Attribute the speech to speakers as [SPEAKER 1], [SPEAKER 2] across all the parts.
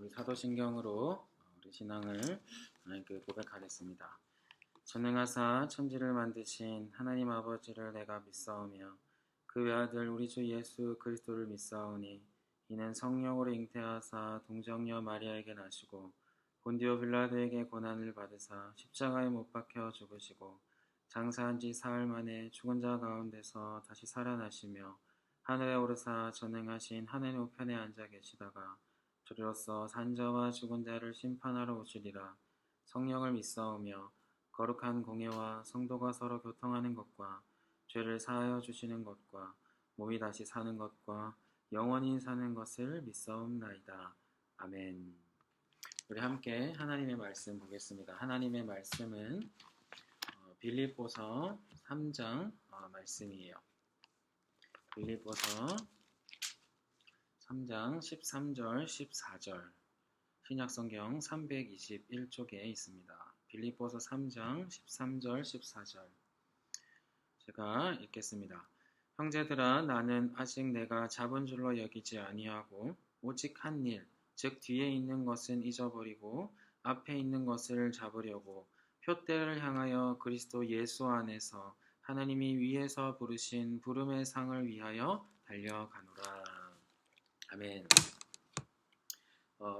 [SPEAKER 1] 우리 사도신경으로 우리 신앙을 하나님께 고백하겠습니다. 전능하사 천지를 만드신 하나님 아버지를 내가 믿사오며 그 외아들 우리 주 예수 그리스도를 믿사오니 이는 성령으로 잉태하사 동정녀 마리아에게 나시고 본디오 빌라도에게 고난을 받으사 십자가에 못 박혀 죽으시고 장사한 지 사흘 만에 죽은 자 가운데서 다시 살아나시며 하늘에 오르사 전능하신 하나님 우편에 앉아 계시다가 저리로서 산자와 죽은 자를 심판하러 오시리라. 성령을 믿사오며 거룩한 공예와 성도가 서로 교통하는 것과 죄를 사하여 주시는 것과 몸이 다시 사는 것과 영원히 사는 것을 믿사옵나이다. 아멘. 우리 함께 하나님의 말씀 보겠습니다. 하나님의 말씀은 빌립보서 3장 말씀이에요. 빌립보서 3장 13절 14절 신약성경 321쪽에 있습니다. 빌립보서 3장 13절 14절 제가 읽겠습니다. 형제들아, 나는 아직 내가 잡은 줄로 여기지 아니하고 오직 한 일, 즉 뒤에 있는 것은 잊어버리고 앞에 있는 것을 잡으려고 표대를 향하여 그리스도 예수 안에서 하나님이 위에서 부르신 부름의 상을 위하여 달려가노라. 아멘.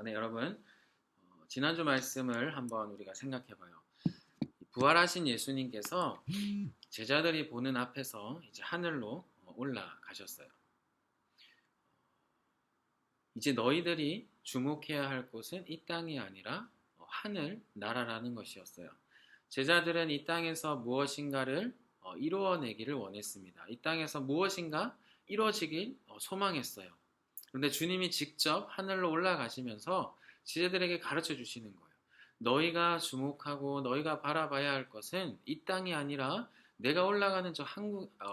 [SPEAKER 1] 네, 여러분, 지난주 말씀을 한번 우리가 생각해봐요. 부활하신 예수님께서 제자들이 보는 앞에서 이제 하늘로 올라가셨어요. 이제 너희들이 주목해야 할 곳은 이 땅이 아니라 하늘 나라라는 것이었어요. 제자들은 이 땅에서 무엇인가를 이루어내기를 원했습니다. 이 땅에서 무엇인가 이루어지길 소망했어요. 그런데 주님이 직접 하늘로 올라가시면서 제자들에게 가르쳐 주시는 거예요. 너희가 주목하고 너희가 바라봐야 할 것은 이 땅이 아니라 내가 올라가는 저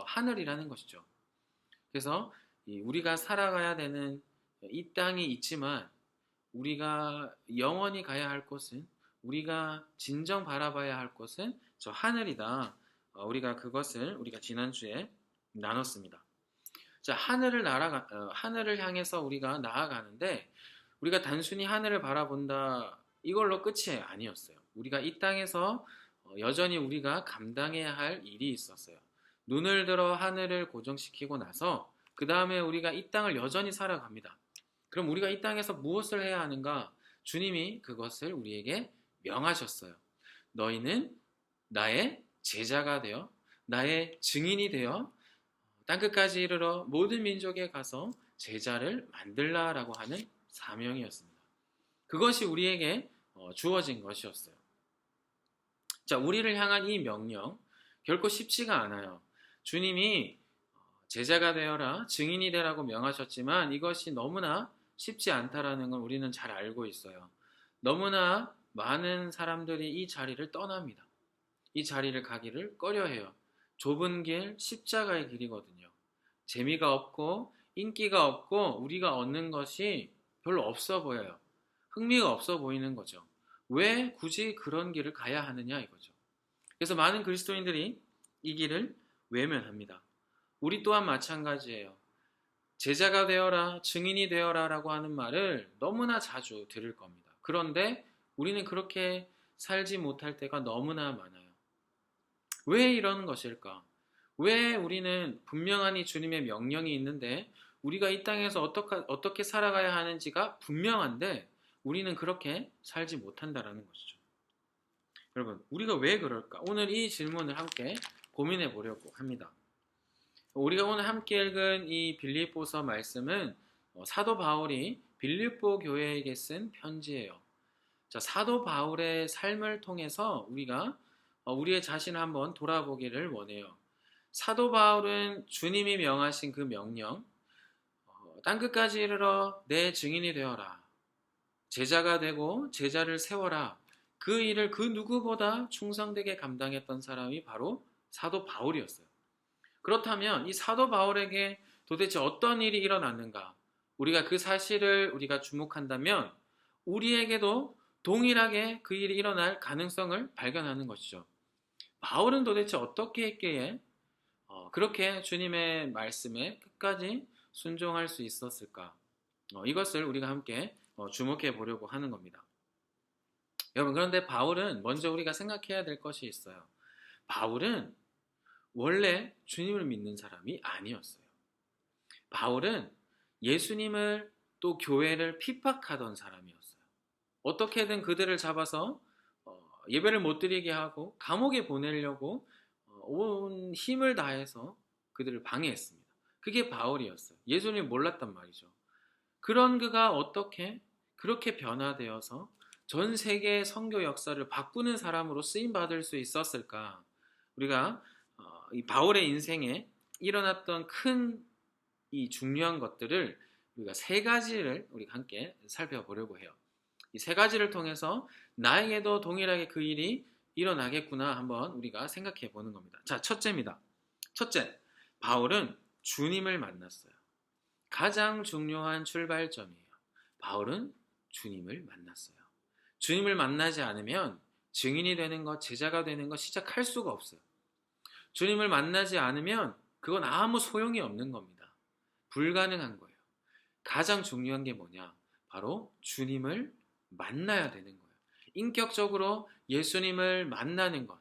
[SPEAKER 1] 하늘이라는 것이죠. 그래서 우리가 살아가야 되는 이 땅이 있지만 우리가 영원히 가야 할 곳은, 우리가 진정 바라봐야 할 곳은 저 하늘이다. 우리가 그것을 우리가 지난주에 나눴습니다. 자, 하늘을 향해서 우리가 나아가는데 우리가 단순히 하늘을 바라본다 이걸로 끝이 아니었어요. 우리가 이 땅에서 여전히 우리가 감당해야 할 일이 있었어요. 눈을 들어 하늘을 고정시키고 나서 그 다음에 우리가 이 땅을 여전히 살아갑니다. 그럼 우리가 이 땅에서 무엇을 해야 하는가? 주님이 그것을 우리에게 명하셨어요. 너희는 나의 제자가 되어 나의 증인이 되어 땅끝까지 이르러 모든 민족에 가서 제자를 만들라라고 하는 사명이었습니다. 그것이 우리에게 주어진 것이었어요. 자, 우리를 향한 이 명령 결코 쉽지가 않아요. 주님이 제자가 되어라, 증인이 되라고 명하셨지만 이것이 너무나 쉽지 않다라는 건 우리는 잘 알고 있어요. 너무나 많은 사람들이 이 자리를 떠납니다. 이 자리를 가기를 꺼려해요. 좁은 길, 십자가의 길이거든요. 재미가 없고 인기가 없고 우리가 얻는 것이 별로 없어 보여요. 흥미가 없어 보이는 거죠. 왜 굳이 그런 길을 가야 하느냐 이거죠. 그래서 많은 그리스도인들이 이 길을 외면합니다. 우리 또한 마찬가지예요. 제자가 되어라, 증인이 되어라 라고 하는 말을 너무나 자주 들을 겁니다. 그런데 우리는 그렇게 살지 못할 때가 너무나 많아요. 왜 이러는 것일까? 왜 우리는 분명하니 주님의 명령이 있는데 우리가 이 땅에서 어떻게 살아가야 하는지가 분명한데 우리는 그렇게 살지 못한다라는 것이죠. 여러분, 우리가 왜 그럴까? 오늘 이 질문을 함께 고민해 보려고 합니다. 우리가 오늘 함께 읽은 이 빌립보서 말씀은 사도 바울이 빌립보 교회에게 쓴 편지예요. 자, 사도 바울의 삶을 통해서 우리가 우리의 자신을 한번 돌아보기를 원해요. 사도 바울은 주님이 명하신 그 명령, 땅끝까지 이르러 내 증인이 되어라, 제자가 되고 제자를 세워라, 그 일을 그 누구보다 충성되게 감당했던 사람이 바로 사도 바울이었어요. 그렇다면 이 사도 바울에게 도대체 어떤 일이 일어났는가? 우리가 그 사실을 우리가 주목한다면 우리에게도 동일하게 그 일이 일어날 가능성을 발견하는 것이죠. 바울은 도대체 어떻게 했기에 그렇게 주님의 말씀에 끝까지 순종할 수 있었을까? 이것을 우리가 함께 주목해 보려고 하는 겁니다. 여러분, 그런데 바울은 먼저 우리가 생각해야 될 것이 있어요. 바울은 원래 주님을 믿는 사람이 아니었어요. 바울은 예수님을 또 교회를 핍박하던 사람이었어요. 어떻게든 그들을 잡아서 예배를 못 드리게 하고 감옥에 보내려고 온 힘을 다해서 그들을 방해했습니다. 그게 바울이었어요. 예수님을 몰랐단 말이죠. 그런 그가 어떻게 그렇게 변화되어서 전 세계 선교 역사를 바꾸는 사람으로 쓰임 받을 수 있었을까? 우리가 이 바울의 인생에 일어났던 큰 이 중요한 것들을 우리가 세 가지를 우리가 함께 살펴보려고 해요. 이 세 가지를 통해서 나에게도 동일하게 그 일이 일어나겠구나 한번 우리가 생각해 보는 겁니다. 자, 첫째입니다. 첫째, 바울은 주님을 만났어요. 가장 중요한 출발점이에요. 바울은 주님을 만났어요. 주님을 만나지 않으면 증인이 되는 것, 제자가 되는 것 시작할 수가 없어요. 주님을 만나지 않으면 그건 아무 소용이 없는 겁니다. 불가능한 거예요. 가장 중요한 게 뭐냐? 바로 주님을 만나야 되는 거예요. 인격적으로 예수님을 만나는 것.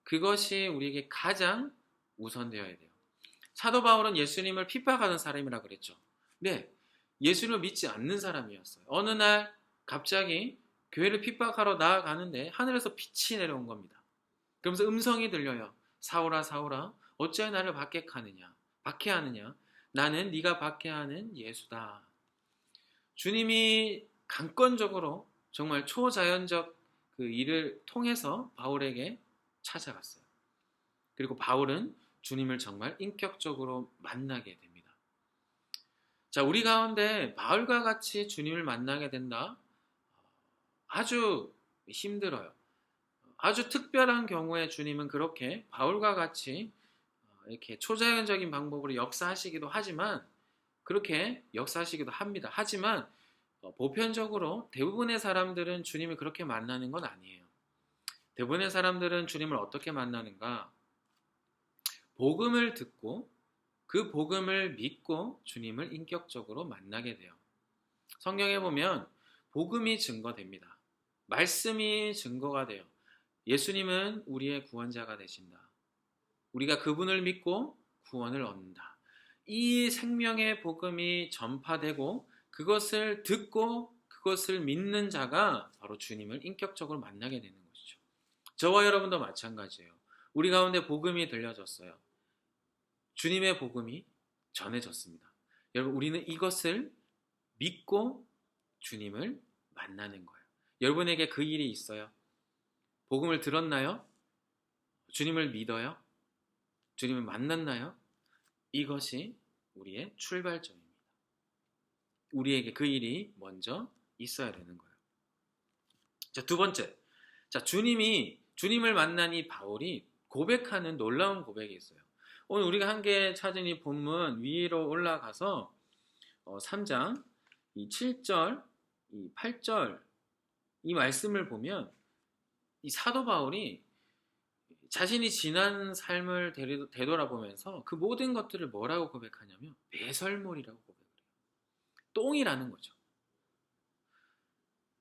[SPEAKER 1] 그것이 우리에게 가장 우선되어야 돼요. 사도 바울은 예수님을 핍박하는 사람이라 그랬죠. 네, 예수를 믿지 않는 사람이었어요. 어느 날 갑자기 교회를 핍박하러 나아가는데 하늘에서 빛이 내려온 겁니다. 그러면서 음성이 들려요. 사울아 사울아 어찌하여 나를 박해하느냐 나는 네가 박해하는 예수다. 주님이 강권적으로 정말 초자연적 그 일을 통해서 바울에게 찾아갔어요. 그리고 바울은 주님을 정말 인격적으로 만나게 됩니다. 자, 우리 가운데 바울과 같이 주님을 만나게 된다? 아주 힘들어요. 아주 특별한 경우에 주님은 그렇게 바울과 같이 이렇게 초자연적인 방법으로 역사하시기도 하지만 그렇게 역사하시기도 합니다. 하지만 보편적으로 대부분의 사람들은 주님을 그렇게 만나는 건 아니에요. 대부분의 사람들은 주님을 어떻게 만나는가? 복음을 듣고 그 복음을 믿고 주님을 인격적으로 만나게 돼요. 성경에 보면 복음이 증거됩니다. 말씀이 증거가 돼요. 예수님은 우리의 구원자가 되신다. 우리가 그분을 믿고 구원을 얻는다. 이 생명의 복음이 전파되고 그것을 듣고 그것을 믿는 자가 바로 주님을 인격적으로 만나게 되는 것이죠. 저와 여러분도 마찬가지예요. 우리 가운데 복음이 들려졌어요. 주님의 복음이 전해졌습니다. 여러분, 우리는 이것을 믿고 주님을 만나는 거예요. 여러분에게 그 일이 있어요. 복음을 들었나요? 주님을 믿어요? 주님을 만났나요? 이것이 우리의 출발점입니다. 우리에게 그 일이 먼저 있어야 되는 거예요. 자, 두 번째. 자, 주님을 만난 이 바울이 고백하는 놀라운 고백이 있어요. 오늘 우리가 함께 찾은 이 본문 위로 올라가서 3장 이 7절, 이 8절 이 말씀을 보면 이 사도 바울이 자신이 지난 삶을 되돌아보면서 그 모든 것들을 뭐라고 고백하냐면 배설물이라고 고백을 해요. 똥이라는 거죠.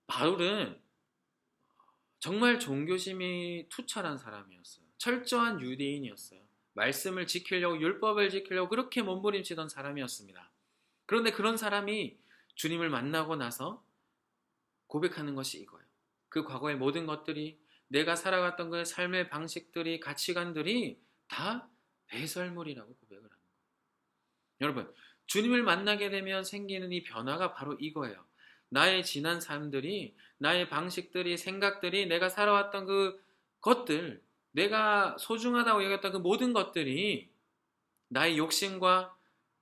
[SPEAKER 1] 바울은 정말 종교심이 투철한 사람이었어요. 철저한 유대인이었어요. 말씀을 지키려고 율법을 지키려고 그렇게 몸부림치던 사람이었습니다. 그런데 그런 사람이 주님을 만나고 나서 고백하는 것이 이거예요. 그 과거의 모든 것들이 내가 살아갔던 그 삶의 방식들이 가치관들이 다 배설물이라고 고백을 하는 거예요. 여러분, 주님을 만나게 되면 생기는 이 변화가 바로 이거예요. 나의 지난 삶들이, 나의 방식들이, 생각들이, 내가 살아왔던 그 것들, 내가 소중하다고 여겼던 그 모든 것들이 나의 욕심과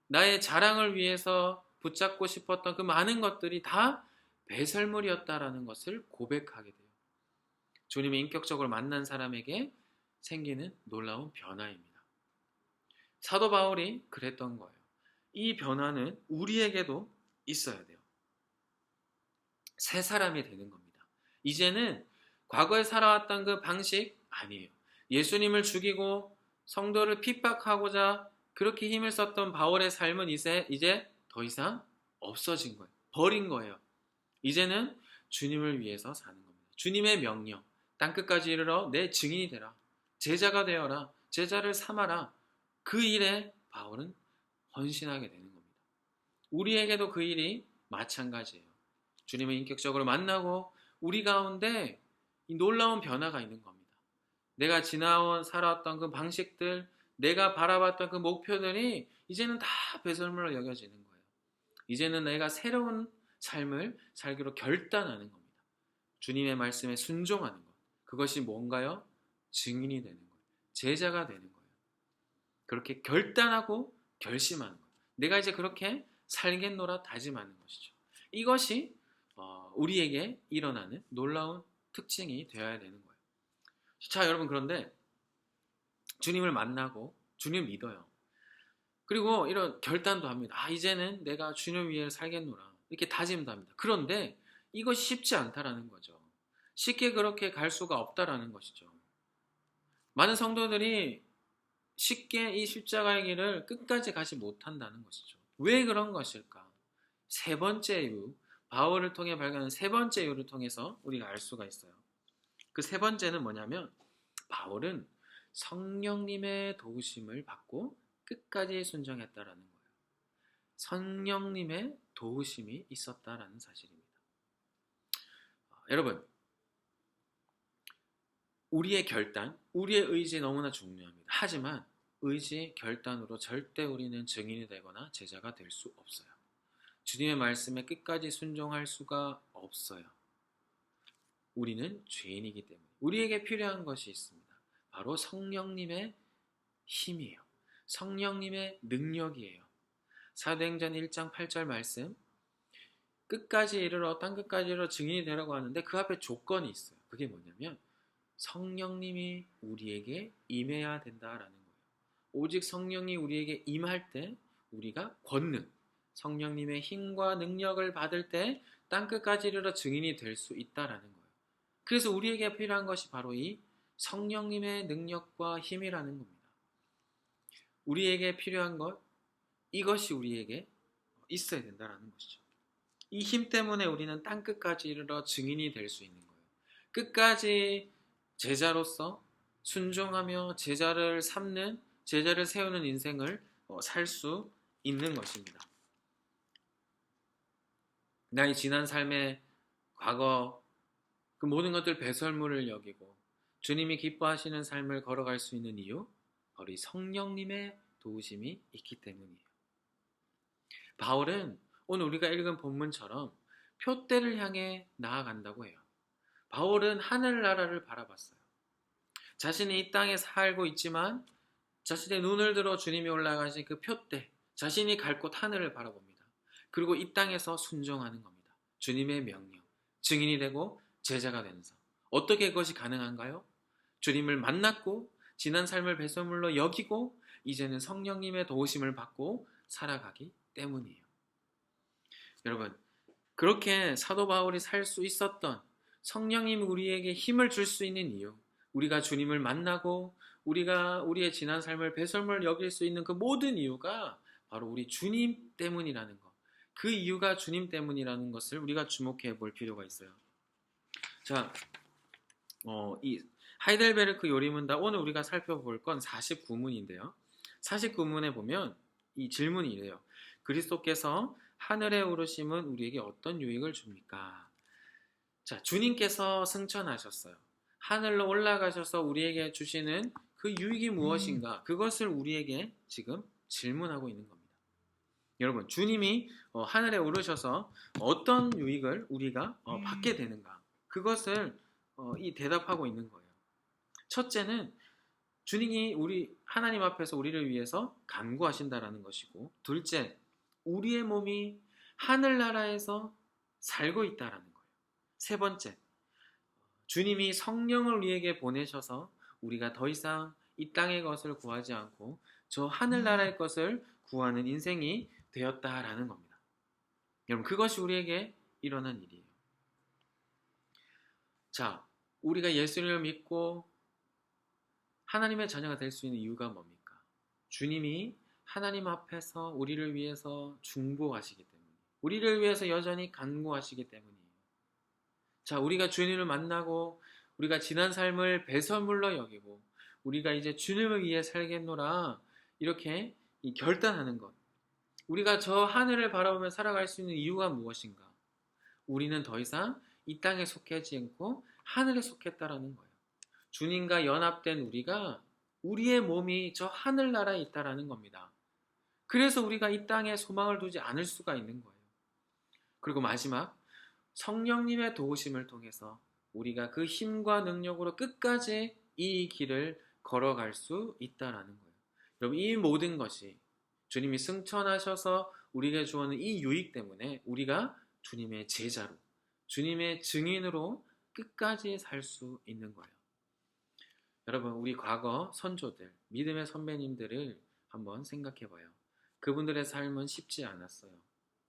[SPEAKER 1] 나의 자랑을 위해서 붙잡고 싶었던 그 많은 것들이 다 배설물이었다라는 것을 고백하게 돼요. 주님을 인격적으로 만난 사람에게 생기는 놀라운 변화입니다. 사도 바울이 그랬던 거예요. 이 변화는 우리에게도 있어야 돼요. 새 사람이 되는 겁니다. 이제는 과거에 살아왔던 그 방식 아니에요. 예수님을 죽이고 성도를 핍박하고자 그렇게 힘을 썼던 바울의 삶은 이제 더 이상 없어진 거예요. 버린 거예요. 이제는 주님을 위해서 사는 겁니다. 주님의 명령, 땅끝까지 이르러 내 증인이 되라. 제자가 되어라. 제자를 삼아라. 그 일에 바울은 헌신하게 되는 겁니다. 우리에게도 그 일이 마찬가지예요. 주님을 인격적으로 만나고 우리 가운데 이 놀라운 변화가 있는 겁니다. 내가 살아왔던 그 방식들, 내가 바라봤던 그 목표들이 이제는 다 배설물로 여겨지는 거예요. 이제는 내가 새로운 삶을 살기로 결단하는 겁니다. 주님의 말씀에 순종하는 것. 그것이 뭔가요? 증인이 되는 거예요. 제자가 되는 거예요. 그렇게 결단하고 결심하는 거예요. 내가 이제 그렇게 살겠노라 다짐하는 것이죠. 이것이 우리에게 일어나는 놀라운 특징이 되어야 되는 거예요. 자, 여러분, 그런데 주님을 만나고 주님을 믿어요. 그리고 이런 결단도 합니다. 이제는 내가 주님 위해 살겠노라. 이렇게 다짐도 합니다. 그런데 이것이 쉽지 않다라는 거죠. 쉽게 그렇게 갈 수가 없다라는 것이죠. 많은 성도들이 쉽게 이 십자가의 길을 끝까지 가지 못한다는 것이죠. 왜 그런 것일까? 세 번째 이유, 바울을 통해 발견한 세 번째 이유를 통해서 우리가 알 수가 있어요. 그 세 번째는 뭐냐면 바울은 성령님의 도우심을 받고 끝까지 순종했다라는 거예요. 성령님의 도우심이 있었다라는 사실입니다. 여러분, 우리의 결단, 우리의 의지 너무나 중요합니다. 하지만 의지, 결단으로 절대 우리는 증인이 되거나 제자가 될 수 없어요. 주님의 말씀에 끝까지 순종할 수가 없어요. 우리는 죄인이기 때문에 우리에게 필요한 것이 있습니다. 바로 성령님의 힘이에요. 성령님의 능력이에요. 사도행전 1장 8절 말씀, 끝까지 이르러 땅끝까지 이르러 증인이 되라고 하는데 그 앞에 조건이 있어요. 그게 뭐냐면 성령님이 우리에게 임해야 된다라는 거예요. 오직 성령이 우리에게 임할 때 우리가 권능, 성령님의 힘과 능력을 받을 때 땅끝까지 이르러 증인이 될 수 있다라는 거예요. 그래서 우리에게 필요한 것이 바로 이 성령님의 능력과 힘이라는 겁니다. 우리에게 필요한 것, 이것이 우리에게 있어야 된다라는 것이죠. 이 힘 때문에 우리는 땅끝까지 이르러 증인이 될 수 있는 거예요. 끝까지 제자로서 순종하며 제자를 삼는, 제자를 세우는 인생을 살 수 있는 것입니다. 나의 지난 삶의 과거, 그 모든 것들 배설물을 여기고 주님이 기뻐하시는 삶을 걸어갈 수 있는 이유, 바로 이 성령님의 도우심이 있기 때문이에요. 바울은 오늘 우리가 읽은 본문처럼 표대를 향해 나아간다고 해요. 바울은 하늘나라를 바라봤어요. 자신이 이 땅에 살고 있지만 자신의 눈을 들어 주님이 올라가신 그 표대, 자신이 갈 곳 하늘을 바라봅니다. 그리고 이 땅에서 순종하는 겁니다. 주님의 명령, 증인이 되고 제자가 되는 삶. 어떻게 그것이 가능한가요? 주님을 만났고 지난 삶을 배설물로 여기고 이제는 성령님의 도우심을 받고 살아가기 때문이에요. 여러분, 그렇게 사도 바울이 살 수 있었던, 성령님이 우리에게 힘을 줄 수 있는 이유, 우리가 주님을 만나고 우리가 우리의 지난 삶을 배설물 여길 수 있는 그 모든 이유가 바로 우리 주님 때문이라는 것, 그 이유가 주님 때문이라는 것을 우리가 주목해 볼 필요가 있어요. 자, 이 하이델베르크 요리문답, 오늘 우리가 살펴볼 건 49문인데요. 49문에 보면 이 질문이 이래요. 그리스도께서 하늘에 오르심은 우리에게 어떤 유익을 줍니까? 자, 주님께서 승천하셨어요. 하늘로 올라가셔서 우리에게 주시는 그 유익이 무엇인가? 그것을 우리에게 지금 질문하고 있는 겁니다. 여러분, 주님이 하늘에 오르셔서 어떤 유익을 우리가 받게 되는가? 그것을 이 대답하고 있는 거예요. 첫째는 주님이 하나님 앞에서 우리를 위해서 간구하신다라는 것이고, 둘째, 우리의 몸이 하늘나라에서 살고 있다라는 거예요. 세 번째, 주님이 성령을 우리에게 보내셔서 우리가 더 이상 이 땅의 것을 구하지 않고 저 하늘나라의 것을 구하는 인생이 되었다라는 겁니다. 여러분, 그것이 우리에게 일어난 일이에요. 자, 우리가 예수님을 믿고 하나님의 자녀가 될 수 있는 이유가 뭡니까? 주님이 하나님 앞에서 우리를 위해서 중보하시기 때문에, 우리를 위해서 여전히 간구하시기 때문이에요. 자, 우리가 주님을 만나고 우리가 지난 삶을 배설물로 여기고 우리가 이제 주님을 위해 살겠노라 이렇게 결단하는 것. 우리가 저 하늘을 바라보며 살아갈 수 있는 이유가 무엇인가? 우리는 더 이상 이 땅에 속하지 않고 하늘에 속했다라는 거예요. 주님과 연합된 우리가 우리의 몸이 저 하늘나라에 있다라는 겁니다. 그래서 우리가 이 땅에 소망을 두지 않을 수가 있는 거예요. 그리고 마지막 성령님의 도우심을 통해서 우리가 그 힘과 능력으로 끝까지 이 길을 걸어갈 수 있다라는 거예요. 여러분, 이 모든 것이 주님이 승천하셔서 우리에게 주어는 이 유익 때문에 우리가 주님의 제자로, 주님의 증인으로 끝까지 살 수 있는 거예요. 여러분, 우리 과거 선조들, 믿음의 선배님들을 한번 생각해 봐요. 그분들의 삶은 쉽지 않았어요.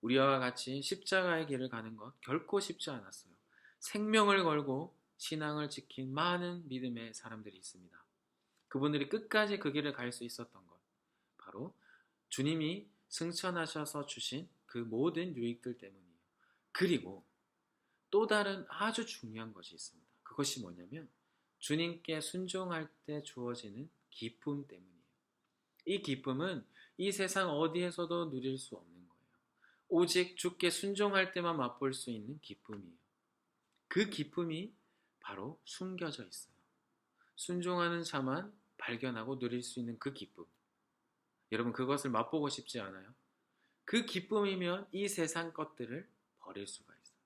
[SPEAKER 1] 우리와 같이 십자가의 길을 가는 것 결코 쉽지 않았어요. 생명을 걸고 신앙을 지킨 많은 믿음의 사람들이 있습니다. 그분들이 끝까지 그 길을 갈 수 있었던 것, 바로 주님이 승천하셔서 주신 그 모든 유익들 때문이에요. 그리고 또 다른 아주 중요한 것이 있습니다. 그것이 뭐냐면 주님께 순종할 때 주어지는 기쁨 때문이에요. 이 기쁨은 이 세상 어디에서도 누릴 수 없는 거예요. 오직 주께 순종할 때만 맛볼 수 있는 기쁨이에요. 그 기쁨이 바로 숨겨져 있어요. 순종하는 자만 발견하고 누릴 수 있는 그 기쁨. 여러분, 그것을 맛보고 싶지 않아요? 그 기쁨이면 이 세상 것들을 버릴 수가 있어요.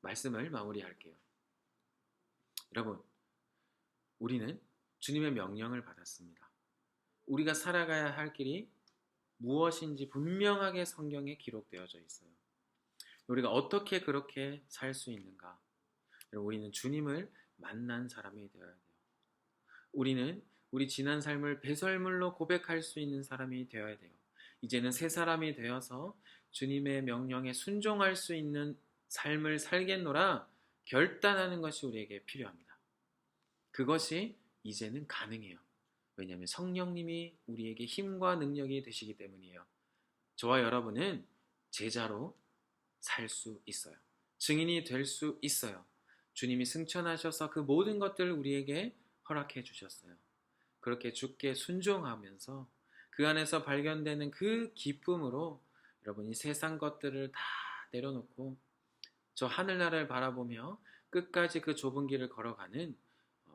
[SPEAKER 1] 말씀을 마무리할게요. 여러분, 우리는 주님의 명령을 받았습니다. 우리가 살아가야 할 길이 무엇인지 분명하게 성경에 기록되어져 있어요. 우리가 어떻게 그렇게 살 수 있는가? 우리는 주님을 만난 사람이 되어야 돼요. 우리는 우리 지난 삶을 배설물로 고백할 수 있는 사람이 되어야 돼요. 이제는 새 사람이 되어서 주님의 명령에 순종할 수 있는 삶을 살겠노라 결단하는 것이 우리에게 필요합니다. 그것이 이제는 가능해요. 왜냐하면 성령님이 우리에게 힘과 능력이 되시기 때문이에요. 저와 여러분은 제자로 살 수 있어요. 증인이 될 수 있어요. 주님이 승천하셔서 그 모든 것들을 우리에게 허락해 주셨어요. 그렇게 주께 순종하면서 그 안에서 발견되는 그 기쁨으로 여러분이 세상 것들을 다 내려놓고 저 하늘나라를 바라보며 끝까지 그 좁은 길을 걸어가는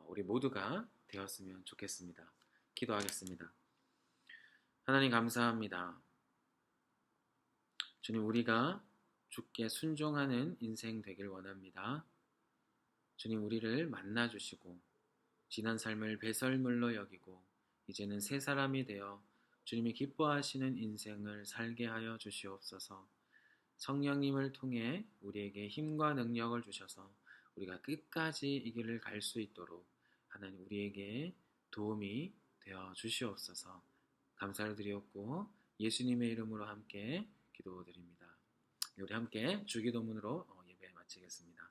[SPEAKER 1] 우리 모두가 되었으면 좋겠습니다. 기도하겠습니다. 하나님, 감사합니다. 주님, 우리가 주께 순종하는 인생 되길 원합니다. 주님, 우리를 만나주시고 지난 삶을 배설물로 여기고 이제는 새 사람이 되어 주님이 기뻐하시는 인생을 살게 하여 주시옵소서. 성령님을 통해 우리에게 힘과 능력을 주셔서 우리가 끝까지 이 길을 갈 수 있도록 하나님 우리에게 도움이 되어 주시옵소서. 감사를 드리옵고 예수님의 이름으로 함께 기도드립니다. 우리 함께 주기도문으로 예배 마치겠습니다.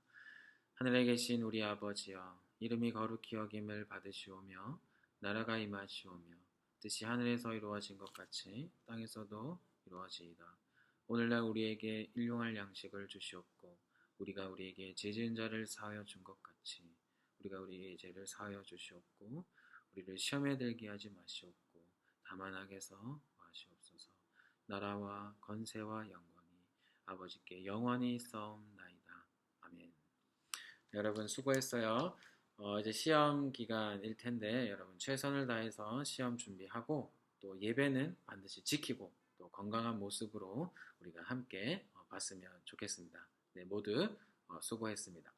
[SPEAKER 1] 하늘에 계신 우리 아버지여, 이름이 거룩히 여김을 받으시오며 나라가 임하시오며 뜻이 하늘에서 이루어진 것 같이 땅에서도 이루어지이다. 오늘날 우리에게 일용할 양식을 주시옵고 우리가 우리에게 죄 지은 자를 사하여 준 것 같이 우리가 우리의 죄를 사하여 주시옵고 우리를 시험에 들게 하지 마시옵고 다만 악에서 구하시옵소서. 나라와 권세와 영광이 아버지께 영원히 있사옵나이다. 아멘. 여러분 수고했어요. 이제 시험 기간일 텐데 여러분 최선을 다해서 시험 준비하고 또 예배는 반드시 지키고 또 건강한 모습으로 우리가 함께 봤으면 좋겠습니다. 네, 모두 수고했습니다.